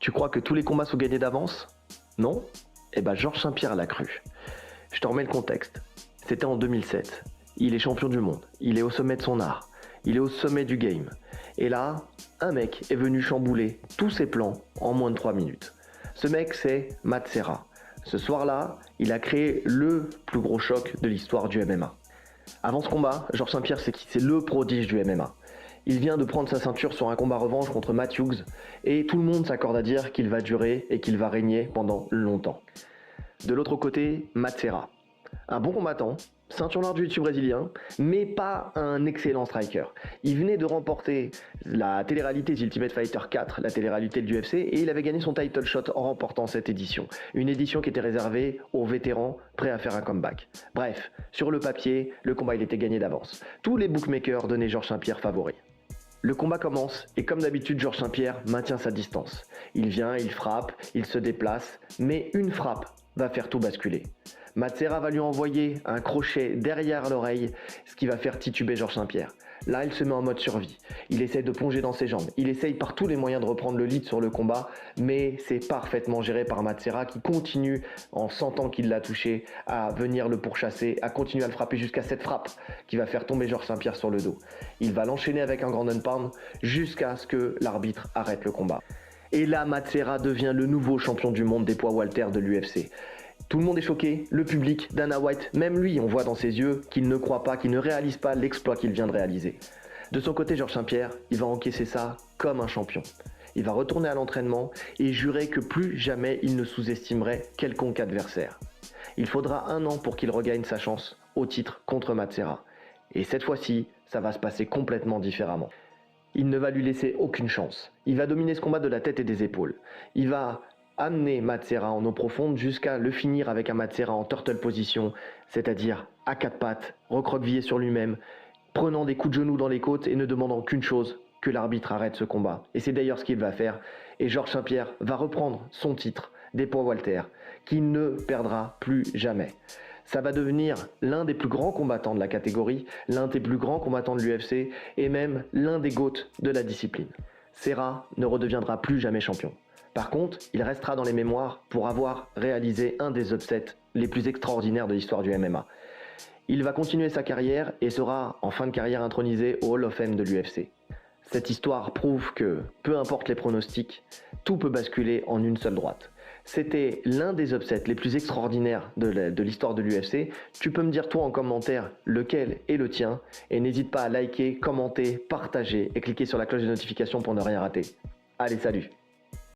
Tu crois que tous les combats sont gagnés d'avance? Non? Eh ben Georges Saint-Pierre l'a cru. Je te remets le contexte. C'était en 2007. Il est champion du monde. Il est au sommet de son art. Il est au sommet du game. Et là, un mec est venu chambouler tous ses plans en moins de 3 minutes. Ce mec, c'est Matt Serra. Ce soir-là, il a créé le plus gros choc de l'histoire du MMA. Avant ce combat, Georges Saint-Pierre, c'est le prodige du MMA. Il vient de prendre sa ceinture sur un combat revanche contre Matt Hughes et tout le monde s'accorde à dire qu'il va durer et qu'il va régner pendant longtemps. De l'autre côté, Matt Serra. Un bon combattant, ceinture noire du jiu-jitsu brésilien, mais pas un excellent striker. Il venait de remporter la télé-réalité The Ultimate Fighter 4, la télé-réalité de l'UFC, et il avait gagné son title shot en remportant cette édition. Une édition qui était réservée aux vétérans prêts à faire un comeback. Bref, sur le papier, le combat il était gagné d'avance. Tous les bookmakers donnaient Georges Saint-Pierre favori. Le combat commence et comme d'habitude, Georges Saint-Pierre maintient sa distance. Il vient, il frappe, il se déplace, mais une frappe va faire tout basculer. Matt Serra va lui envoyer un crochet derrière l'oreille, ce qui va faire tituber Georges Saint-Pierre. Là, il se met en mode survie. Il essaie de plonger dans ses jambes. Il essaye par tous les moyens de reprendre le lead sur le combat, mais c'est parfaitement géré par Matt Serra qui continue, en sentant qu'il l'a touché, à venir le pourchasser, à continuer à le frapper jusqu'à cette frappe qui va faire tomber Georges Saint-Pierre sur le dos. Il va l'enchaîner avec un grand pound jusqu'à ce que l'arbitre arrête le combat. Et là, Matt Serra devient le nouveau champion du monde des poids welter de l'UFC. Tout le monde est choqué, le public, Dana White, même lui, on voit dans ses yeux qu'il ne croit pas, qu'il ne réalise pas l'exploit qu'il vient de réaliser. De son côté, Georges Saint-Pierre, il va encaisser ça comme un champion. Il va retourner à l'entraînement et jurer que plus jamais il ne sous-estimerait quelconque adversaire. Il faudra 1 an pour qu'il regagne sa chance au titre contre Matt Serra. Et cette fois-ci, ça va se passer complètement différemment. Il ne va lui laisser aucune chance. Il va dominer ce combat de la tête et des épaules. Il va amener Matt Serra en eau profonde jusqu'à le finir avec un Matt Serra en turtle position, c'est-à-dire à 4 pattes, recroquevillé sur lui-même, prenant des coups de genoux dans les côtes et ne demandant qu'une chose, que l'arbitre arrête ce combat. Et c'est d'ailleurs ce qu'il va faire. Et Georges Saint-Pierre va reprendre son titre des poids welter, qu'il ne perdra plus jamais. Ça va devenir l'un des plus grands combattants de la catégorie, l'un des plus grands combattants de l'UFC et même l'un des GOAT de la discipline. Serra ne redeviendra plus jamais champion. Par contre, il restera dans les mémoires pour avoir réalisé un des upsets les plus extraordinaires de l'histoire du MMA. Il va continuer sa carrière et sera en fin de carrière intronisé au Hall of Fame de l'UFC. Cette histoire prouve que, peu importe les pronostics, tout peut basculer en une seule droite. C'était l'un des upsets les plus extraordinaires de l'histoire de l'UFC. Tu peux me dire toi en commentaire lequel est le tien et n'hésite pas à liker, commenter, partager et cliquer sur la cloche de notification pour ne rien rater. Allez, salut!